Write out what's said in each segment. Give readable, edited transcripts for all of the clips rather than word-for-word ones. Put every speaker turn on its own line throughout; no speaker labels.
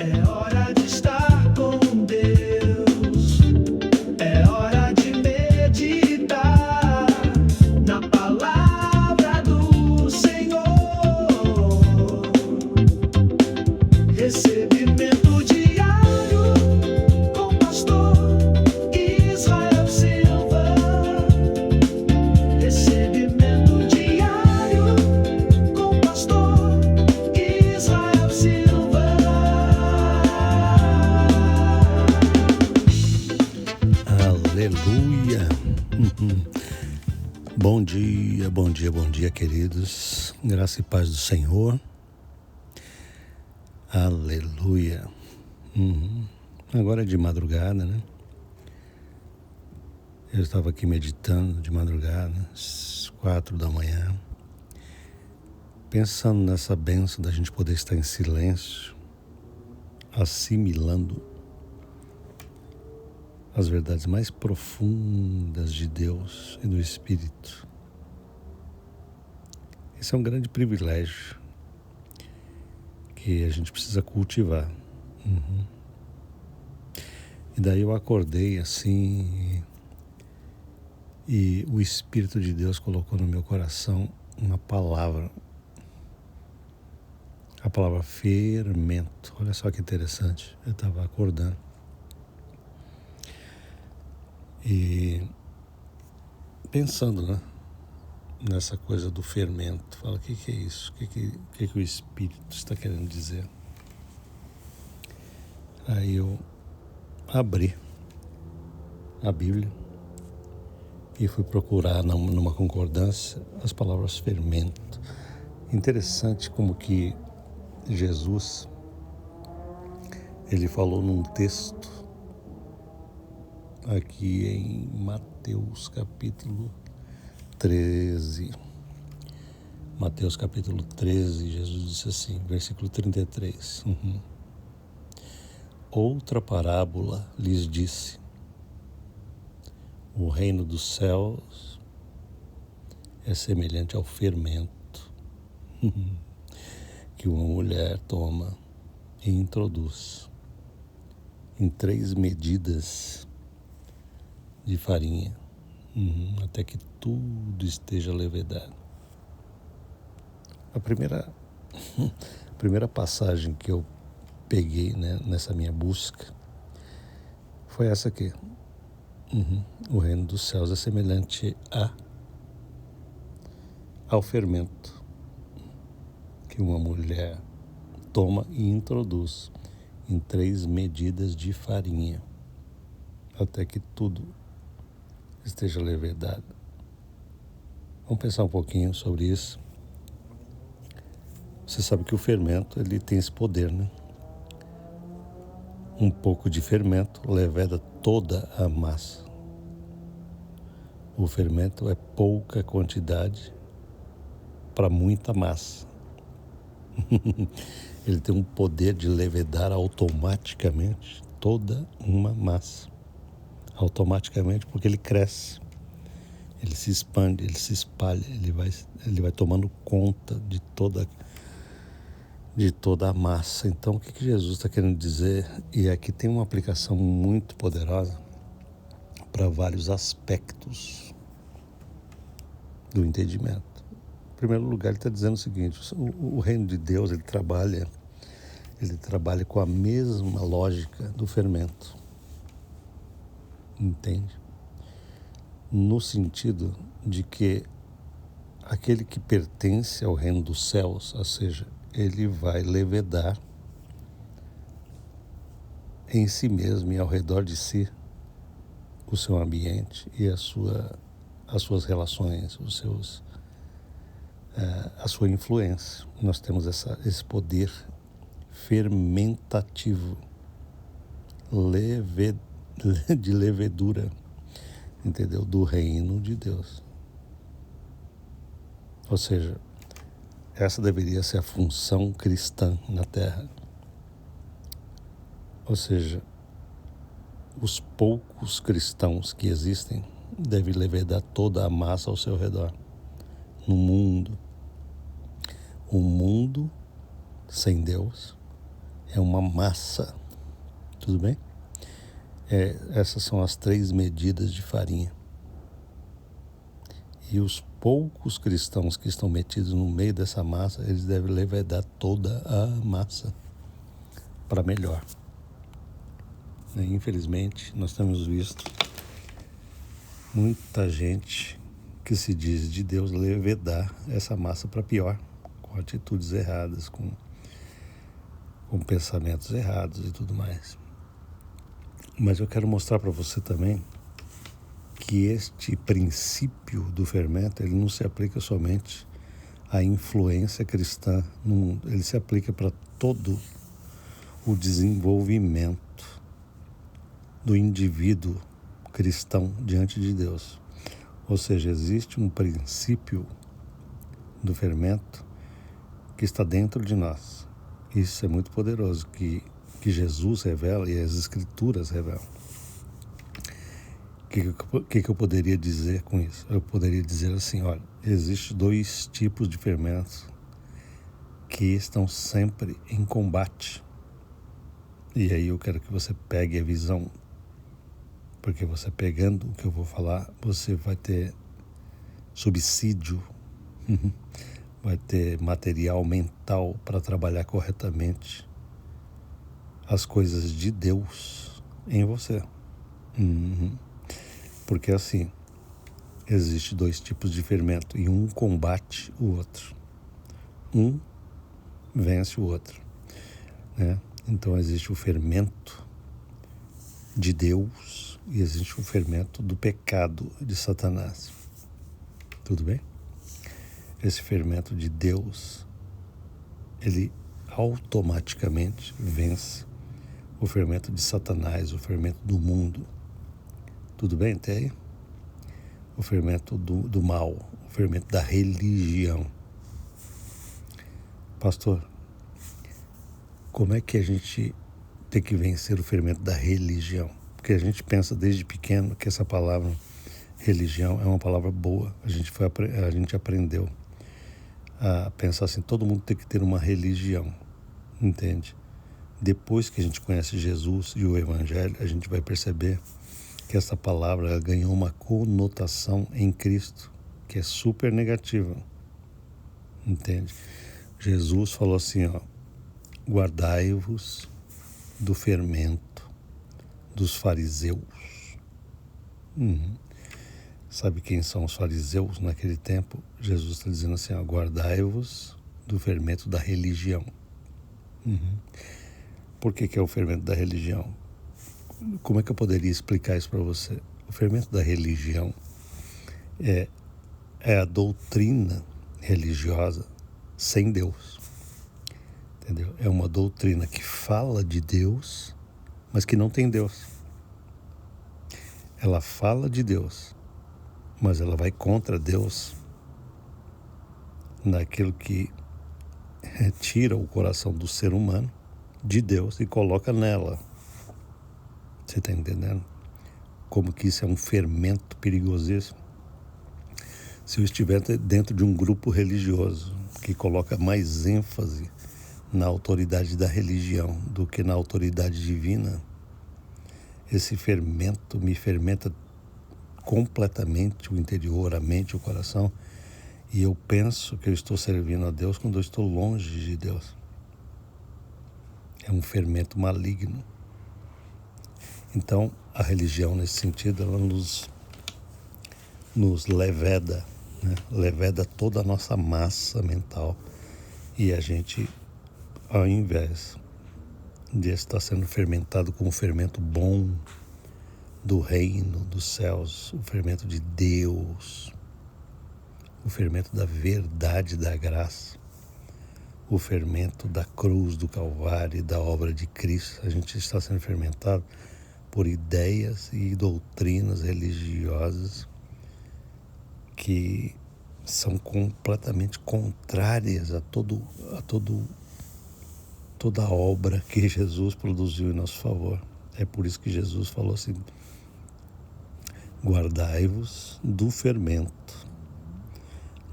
É hora de estar com Deus. É hora de meditar na palavra do Senhor. Recebimento diário com o pastor Israel Silva. Recebimento diário com o pastor Israel Silva.
Aleluia! Bom dia, bom dia, bom dia, queridos. Graça e paz do Senhor. Aleluia! Agora é de madrugada, né? Eu estava aqui meditando de madrugada, às 4 da manhã, pensando nessa bênção da gente poder estar em silêncio, assimilando as verdades mais profundas de Deus e do Espírito. Esse é um grande privilégio que a gente precisa cultivar. E daí eu acordei assim e o Espírito de Deus colocou no meu coração uma palavra. A palavra fermento. Olha só que interessante. Eu estava acordando. E pensando, né, nessa coisa do fermento, fala, o que é isso? O que o Espírito está querendo dizer? Aí eu abri a Bíblia e fui procurar numa concordância as palavras fermento. Interessante como que Jesus, ele falou num texto aqui em Mateus capítulo 13. Mateus capítulo 13, Jesus disse assim, versículo 33. Outra parábola lhes disse: o reino dos céus é semelhante ao fermento que uma mulher toma e introduz em 3 medidas de farinha, até que tudo esteja levedado. A primeira passagem que eu peguei, né, nessa minha busca foi essa aqui. O reino dos céus é semelhante ao fermento que uma mulher toma e introduz em 3 medidas de farinha, até que tudo esteja levedado. Vamos pensar um pouquinho sobre isso. Você sabe que o fermento, ele tem esse poder, né? Um pouco de fermento leveda toda a massa. O fermento é pouca quantidade para muita massa. Ele tem um poder de levedar automaticamente toda uma massa. Automaticamente, porque ele cresce, ele se expande, ele se espalha, ele vai tomando conta de toda a massa. Então, o que Jesus está querendo dizer? E aqui tem uma aplicação muito poderosa para vários aspectos do entendimento. Em primeiro lugar, ele está dizendo o seguinte: o reino de Deus, ele trabalha com a mesma lógica do fermento. Entende? No sentido de que aquele que pertence ao reino dos céus, ou seja, ele vai levedar em si mesmo e ao redor de si o seu ambiente e as suas relações, a sua influência. Nós temos esse poder fermentativo, de levedura, entendeu? Do reino de Deus. Ou seja, essa deveria ser a função cristã na Terra. Ou seja, os poucos cristãos que existem devem levedar toda a massa ao seu redor. No mundo, um mundo sem Deus é uma massa, tudo bem? Essas são as 3 medidas de farinha. E os poucos cristãos que estão metidos no meio dessa massa, eles devem levedar toda a massa para melhor. Infelizmente, nós temos visto muita gente que se diz de Deus levedar essa massa para pior, com atitudes erradas, com pensamentos errados e tudo mais. Mas eu quero mostrar para você também que este princípio do fermento, ele não se aplica somente à influência cristã no mundo, ele se aplica para todo o desenvolvimento do indivíduo cristão diante de Deus. Ou seja, existe um princípio do fermento que está dentro de nós. Isso é muito poderoso, que Jesus revela e as Escrituras revelam. O que eu poderia dizer com isso? Eu poderia dizer assim, olha, existem 2 tipos de fermentos que estão sempre em combate. E aí eu quero que você pegue a visão, porque você pegando o que eu vou falar, você vai ter subsídio, vai ter material mental para trabalhar corretamente as coisas de Deus em você. Porque assim, existe 2 tipos de fermento e um combate o outro. Um vence o outro, né? Então existe o fermento de Deus e existe o fermento do pecado de Satanás. Tudo bem? Esse fermento de Deus, ele automaticamente vence o fermento de Satanás, o fermento do mundo. Tudo bem até aí? O fermento do mal, o fermento da religião. Pastor, como é que a gente tem que vencer o fermento da religião? Porque a gente pensa desde pequeno que essa palavra religião é uma palavra boa. A gente aprendeu a pensar assim, todo mundo tem que ter uma religião, entende? Depois que a gente conhece Jesus e o Evangelho, a gente vai perceber que essa palavra ela ganhou uma conotação em Cristo que é super negativa, entende? Jesus falou assim, ó, guardai-vos do fermento dos fariseus. Sabe quem são os fariseus naquele tempo? Jesus está dizendo assim, ó, guardai-vos do fermento da religião. Por que é o fermento da religião? Como é que eu poderia explicar isso para você? O fermento da religião é a doutrina religiosa sem Deus. Entendeu? É uma doutrina que fala de Deus, mas que não tem Deus. Ela fala de Deus, mas ela vai contra Deus naquilo que tira o coração do ser humano de Deus e coloca nela. Você está entendendo? Como que isso é um fermento perigosíssimo? Se eu estiver dentro de um grupo religioso que coloca mais ênfase na autoridade da religião do que na autoridade divina, esse fermento me fermenta completamente o interior, a mente, o coração, e eu penso que eu estou servindo a Deus quando eu estou longe de Deus. É um fermento maligno. Então, a religião, nesse sentido, ela nos leveda, né? Leveda toda a nossa massa mental. E a gente, ao invés de estar sendo fermentado com o fermento bom do reino dos céus, o fermento de Deus, o fermento da verdade, da graça, o fermento da cruz, do Calvário e da obra de Cristo, a gente está sendo fermentado por ideias e doutrinas religiosas que são completamente contrárias a toda a obra que Jesus produziu em nosso favor. É por isso que Jesus falou assim, guardai-vos do fermento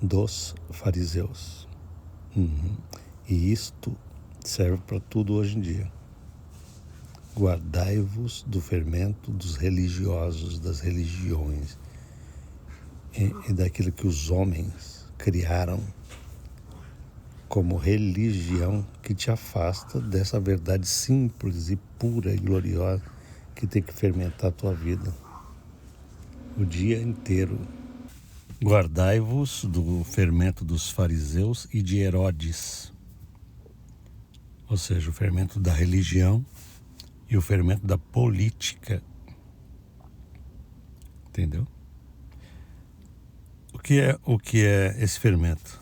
dos fariseus. E isto serve para tudo hoje em dia. Guardai-vos do fermento dos religiosos, das religiões e daquilo que os homens criaram como religião, que te afasta dessa verdade simples e pura e gloriosa que tem que fermentar a tua vida o dia inteiro. Guardai-vos do fermento dos fariseus e de Herodes, ou seja, o fermento da religião e o fermento da política. Entendeu? O que é esse fermento?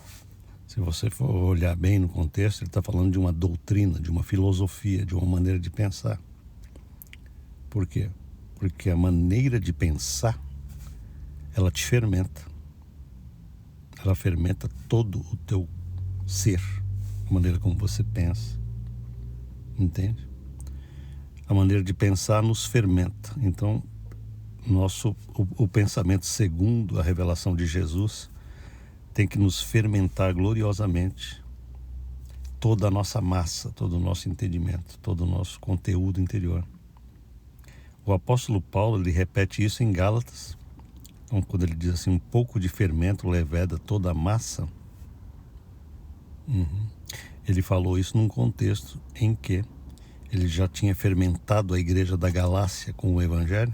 Se você for olhar bem no contexto, ele está falando de uma doutrina, de uma filosofia, de uma maneira de pensar. Por quê? Porque a maneira de pensar, ela te fermenta. Ela fermenta todo o teu ser, a maneira como você pensa. Entende? A maneira de pensar nos fermenta. Então, o pensamento segundo a revelação de Jesus tem que nos fermentar gloriosamente toda a nossa massa, todo o nosso entendimento, todo o nosso conteúdo interior. O apóstolo Paulo, ele repete isso em Gálatas, então, quando ele diz assim, um pouco de fermento leveda toda a massa. Ele falou isso num contexto em que ele já tinha fermentado a igreja da Galácia com o evangelho,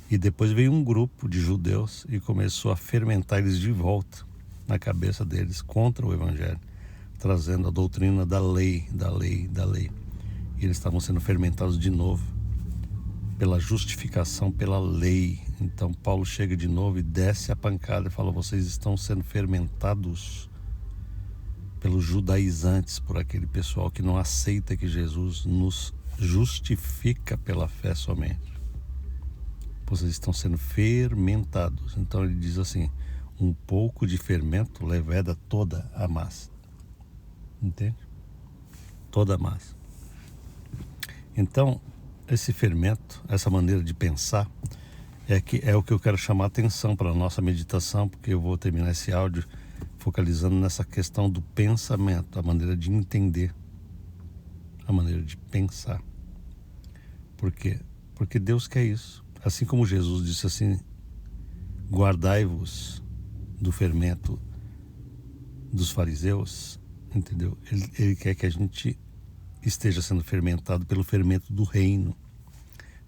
e depois veio um grupo de judeus e começou a fermentar eles de volta na cabeça deles contra o evangelho, trazendo a doutrina da lei. E eles estavam sendo fermentados de novo pela justificação pela lei. Então Paulo chega de novo e desce a pancada e fala: vocês estão sendo fermentados pelos judaizantes, por aquele pessoal que não aceita que Jesus nos justifica pela fé somente. Vocês estão sendo fermentados. Então ele diz assim: um pouco de fermento leveda toda a massa. Entende? Toda a massa. Então, esse fermento, essa maneira de pensar, é o que eu quero chamar a atenção para a nossa meditação, porque eu vou terminar esse áudio focalizando nessa questão do pensamento, a maneira de entender, a maneira de pensar. Por quê? Porque Deus quer isso. Assim como Jesus disse assim: guardai-vos do fermento dos fariseus, entendeu? Ele quer que a gente esteja sendo fermentado pelo fermento do reino,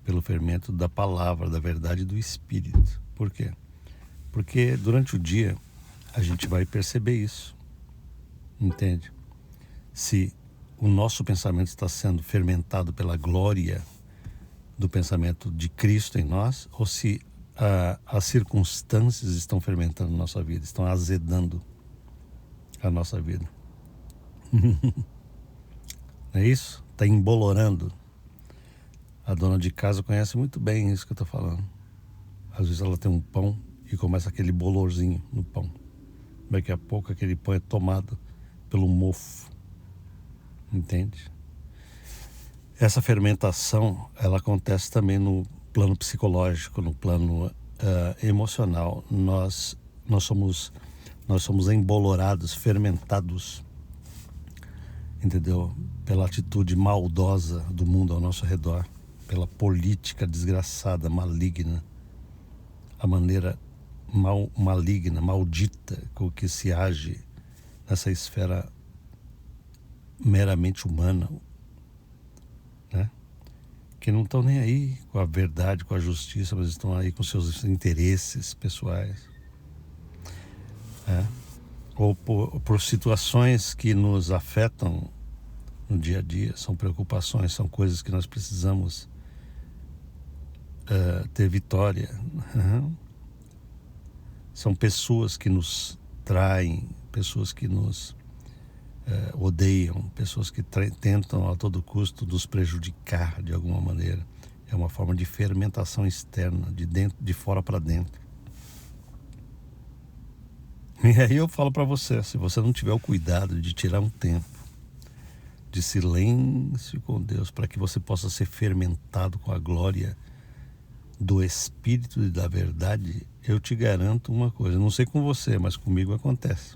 pelo fermento da palavra, da verdade, do Espírito. Por quê? Porque durante o dia a gente vai perceber isso, entende? Se o nosso pensamento está sendo fermentado pela glória do pensamento de Cristo em nós, ou se as circunstâncias estão fermentando a nossa vida, estão azedando a nossa vida. Não é isso? Está embolorando. A dona de casa conhece muito bem isso que eu estou falando. Às vezes ela tem um pão e começa aquele bolorzinho no pão. Daqui a pouco aquele pão é tomado pelo mofo. Entende? Essa fermentação, ela acontece também no plano psicológico, no plano emocional. Nós somos embolorados, fermentados, entendeu? Pela atitude maldosa do mundo ao nosso redor, pela política desgraçada, maligna, a maneira maligna, maldita com que se age nessa esfera meramente humana, né? Que não estão nem aí com a verdade, com a justiça, mas estão aí com seus interesses pessoais, ou por situações que nos afetam no dia a dia. São preocupações, são coisas que nós precisamos ter vitória. São pessoas que nos traem, pessoas que nos odeiam, pessoas que tentam a todo custo nos prejudicar de alguma maneira. É uma forma de fermentação externa, de fora para dentro. E aí eu falo para você, se você não tiver o cuidado de tirar um tempo de silêncio com Deus, para que você possa ser fermentado com a glória do Espírito e da verdade, eu te garanto uma coisa, não sei com você, mas comigo acontece.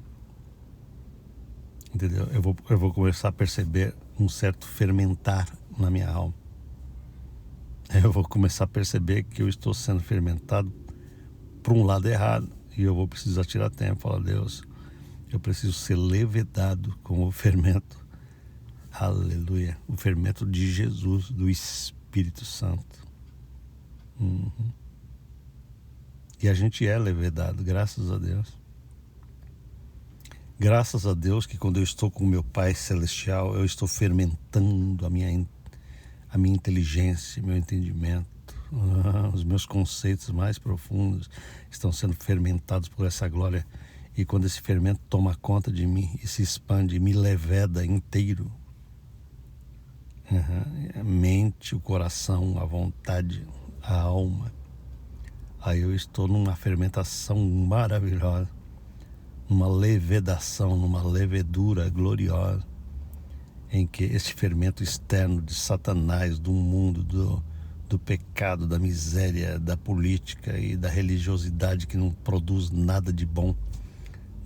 Entendeu? Eu vou começar a perceber um certo fermentar na minha alma. Eu vou começar a perceber que eu estou sendo fermentado por um lado errado. E eu vou precisar tirar tempo e falar: Deus, eu preciso ser levedado com o fermento. Aleluia. O fermento de Jesus, do Espírito Santo. E a gente é levedado, graças a Deus. Graças a Deus que quando eu estou com o meu Pai Celestial, eu estou fermentando a minha inteligência, meu entendimento. Os meus conceitos mais profundos estão sendo fermentados por essa glória. E quando esse fermento toma conta de mim e se expande, me leveda inteiro. A mente, o coração, a vontade, a alma. Aí eu estou numa fermentação maravilhosa, numa levedação, numa levedura gloriosa, em que este fermento externo de Satanás, do mundo, do pecado, da miséria, da política e da religiosidade que não produz nada de bom,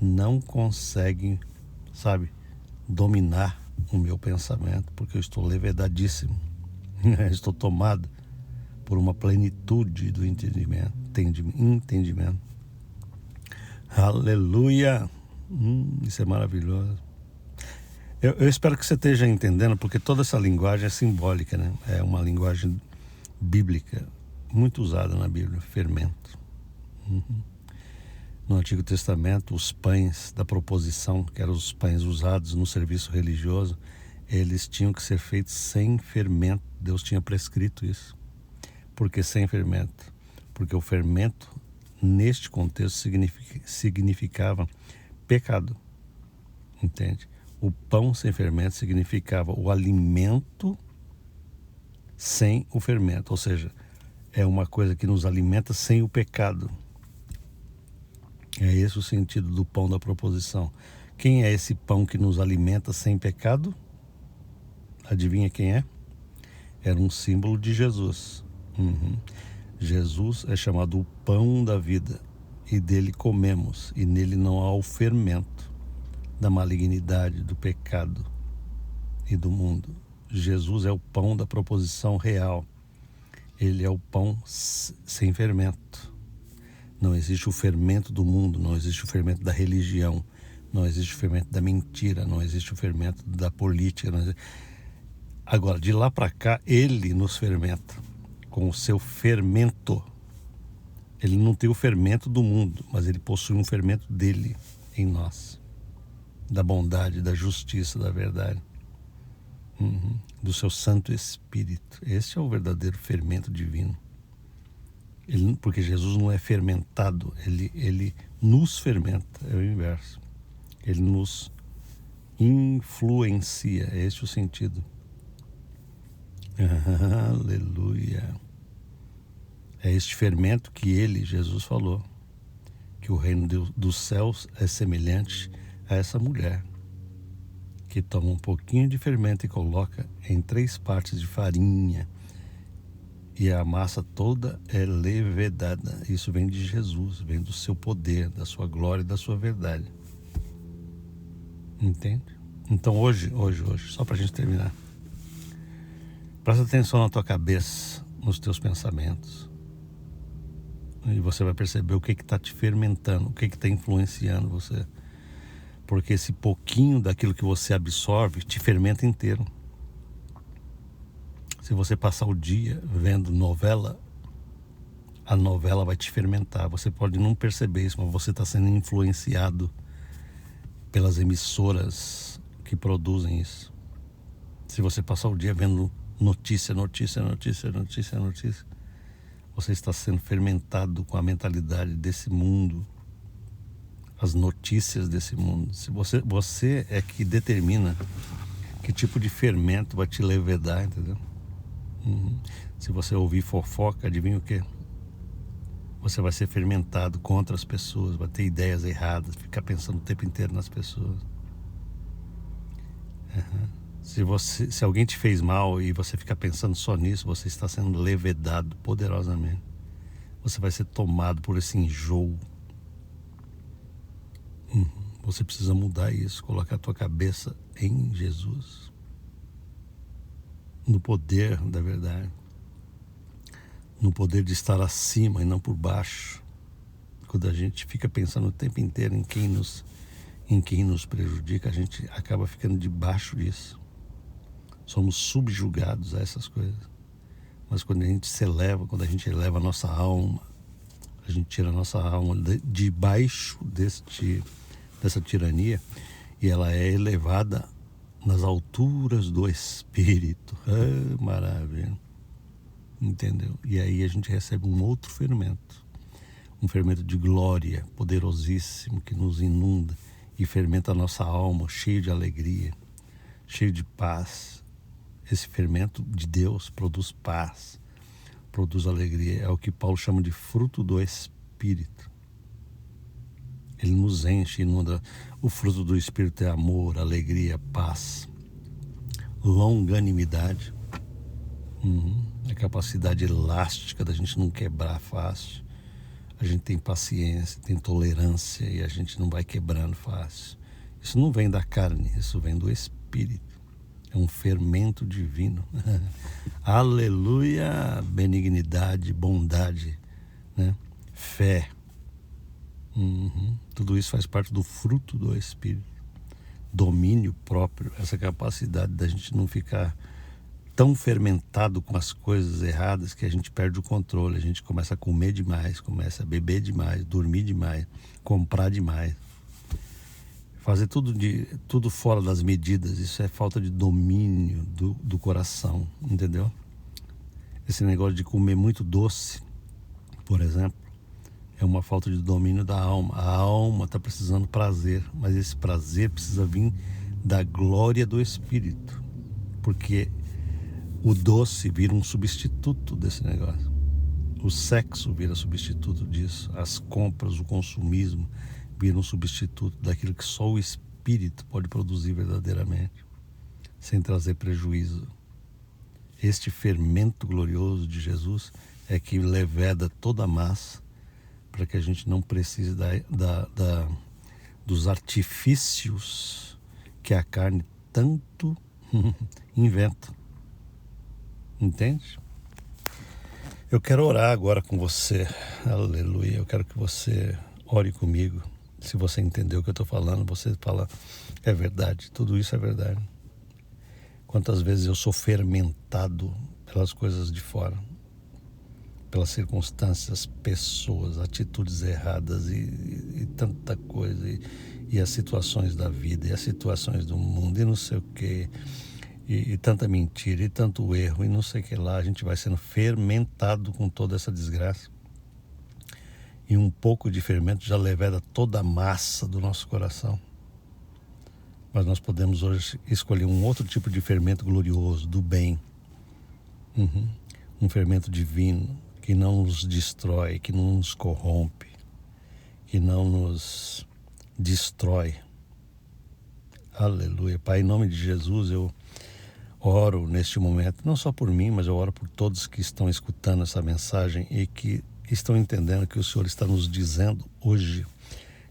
não consegue, dominar o meu pensamento, porque eu estou levedadíssimo. Estou tomado por uma plenitude do entendimento. Aleluia! Isso é maravilhoso. Eu espero que você esteja entendendo, porque toda essa linguagem é simbólica, né? É uma linguagem bíblica, muito usada na Bíblia, fermento. No Antigo Testamento, os pães da proposição, que eram os pães usados no serviço religioso, eles tinham que ser feitos sem fermento. Deus tinha prescrito isso. Por que sem fermento? Porque o fermento, neste contexto, significava pecado. Entende? O pão sem fermento significava o alimento sem o fermento. Ou seja, é uma coisa que nos alimenta sem o pecado. É esse o sentido do pão da proposição. Quem é esse pão que nos alimenta sem pecado? Adivinha quem é? Era um símbolo de Jesus. Jesus é chamado o pão da vida, e dele comemos, e nele não há o fermento da malignidade, do pecado e do mundo. Jesus é o pão da proposição real. Ele é o pão sem fermento. Não existe o fermento do mundo, não existe o fermento da religião, não existe o fermento da mentira, não existe o fermento da política. Agora, de lá para cá, ele nos fermenta com o seu fermento. Ele não tem o fermento do mundo, mas ele possui um fermento dele em nós, da bondade, da justiça, da verdade, do seu Santo Espírito. Esse é o verdadeiro fermento divino. Porque Jesus não é fermentado, ele nos fermenta, é o inverso. Ele nos influencia, é esse o sentido. Aleluia. É este fermento que Jesus falou, que o reino dos céus é semelhante a essa mulher, que toma um pouquinho de fermento e coloca em 3 partes de farinha, e a massa toda é levedada. Isso vem de Jesus, vem do seu poder, da sua glória e da sua verdade. Entende? Então hoje, só para a gente terminar, presta atenção na tua cabeça, nos teus pensamentos. E você vai perceber o que está te fermentando, o que está influenciando você. Porque esse pouquinho daquilo que você absorve te fermenta inteiro. Se você passar o dia vendo novela, a novela vai te fermentar. Você pode não perceber isso, mas você está sendo influenciado pelas emissoras que produzem isso. Se você passar o dia vendo notícia, você está sendo fermentado com a mentalidade desse mundo, as notícias desse mundo. Se você é que determina que tipo de fermento vai te levedar, entendeu? Se você ouvir fofoca, adivinha o quê? Você vai ser fermentado contra as pessoas, vai ter ideias erradas, ficar pensando o tempo inteiro nas pessoas. Se alguém te fez mal e você ficar pensando só nisso, você está sendo levedado poderosamente. Você vai ser tomado por esse enjoo. Você precisa mudar isso, colocar a tua cabeça em Jesus. no poder da verdade, no poder de estar acima e não por baixo. Quando a gente fica pensando o tempo inteiro em quem nos prejudica, a gente acaba ficando debaixo disso. Somos subjugados a essas coisas. Mas quando a gente se eleva, quando a gente eleva a nossa alma, a gente tira a nossa alma debaixo dessa tirania, e ela é elevada nas alturas do Espírito. Ah, maravilha. Entendeu? E aí a gente recebe um outro fermento. Um fermento de glória poderosíssimo que nos inunda e fermenta a nossa alma, cheio de alegria, cheio de paz. Esse fermento de Deus produz paz, produz alegria. É o que Paulo chama de fruto do Espírito. Ele nos enche, inunda. O fruto do Espírito é amor, alegria, paz, longanimidade, a capacidade elástica da gente não quebrar fácil. A gente tem paciência, tem tolerância e a gente não vai quebrando fácil. Isso não vem da carne, isso vem do Espírito. É um fermento divino. Aleluia! Benignidade, bondade, né? Fé. Tudo isso faz parte do fruto do Espírito. Domínio próprio, essa capacidade da gente não ficar tão fermentado com as coisas erradas que a gente perde o controle. A gente começa a comer demais, começa a beber demais, dormir demais, comprar demais. Fazer tudo fora das medidas, isso é falta de domínio do coração, entendeu? Esse negócio de comer muito doce, por exemplo, é uma falta de domínio da alma. A alma está precisando de prazer, mas esse prazer precisa vir da glória do Espírito, porque o doce vira um substituto desse negócio. O sexo vira substituto disso. As compras, o consumismo vira um substituto daquilo que só o Espírito pode produzir verdadeiramente, sem trazer prejuízo. Este fermento glorioso de Jesus é que leveda toda a massa para que a gente não precise dos artifícios que a carne tanto inventa. Entende? Eu quero orar agora com você. Aleluia. Eu quero que você ore comigo. Se você entendeu o que eu estou falando, você fala, é verdade, tudo isso é verdade. Quantas vezes eu sou fermentado pelas coisas de fora, pelas circunstâncias, pessoas, atitudes erradas e tanta coisa, e as situações da vida, e as situações do mundo, e não sei o quê, e tanta mentira, e tanto erro, e não sei o que lá. A gente vai sendo fermentado com toda essa desgraça. E um pouco de fermento já leveda toda a massa do nosso coração. Mas nós podemos hoje escolher um outro tipo de fermento glorioso, do bem. Um fermento divino, que não nos destrói, que não nos corrompe, que não nos destrói. Aleluia. Pai, em nome de Jesus, eu oro neste momento, não só por mim, mas eu oro por todos que estão escutando essa mensagem e que estão entendendo que o Senhor está nos dizendo hoje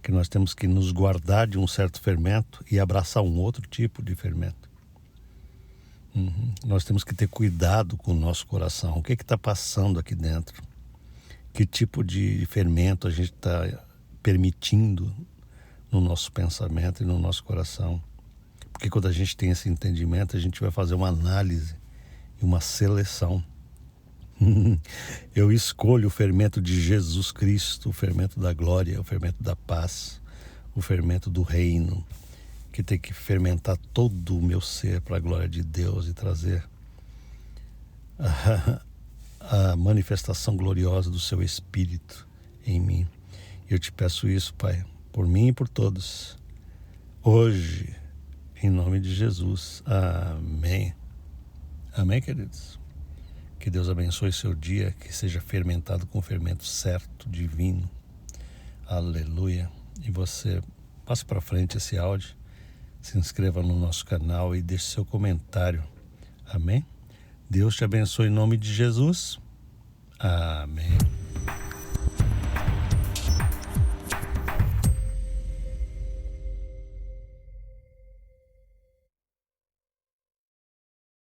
que nós temos que nos guardar de um certo fermento e abraçar um outro tipo de fermento. Nós temos que ter cuidado com o nosso coração. O que está passando aqui dentro? Que tipo de fermento a gente está permitindo no nosso pensamento e no nosso coração? Porque quando a gente tem esse entendimento, a gente vai fazer uma análise e uma seleção. Eu escolho o fermento de Jesus Cristo, o fermento da glória, o fermento da paz, o fermento do reino, que tem que fermentar todo o meu ser para a glória de Deus e trazer a manifestação gloriosa do seu Espírito em mim. Eu te peço isso, Pai, por mim e por todos, hoje, em nome de Jesus. Amém. Amém, queridos? Que Deus abençoe seu dia, que seja fermentado com o fermento certo, divino. Aleluia. E você passe para frente esse áudio, se inscreva no nosso canal e deixe seu comentário. Amém? Deus te abençoe em nome de Jesus. Amém.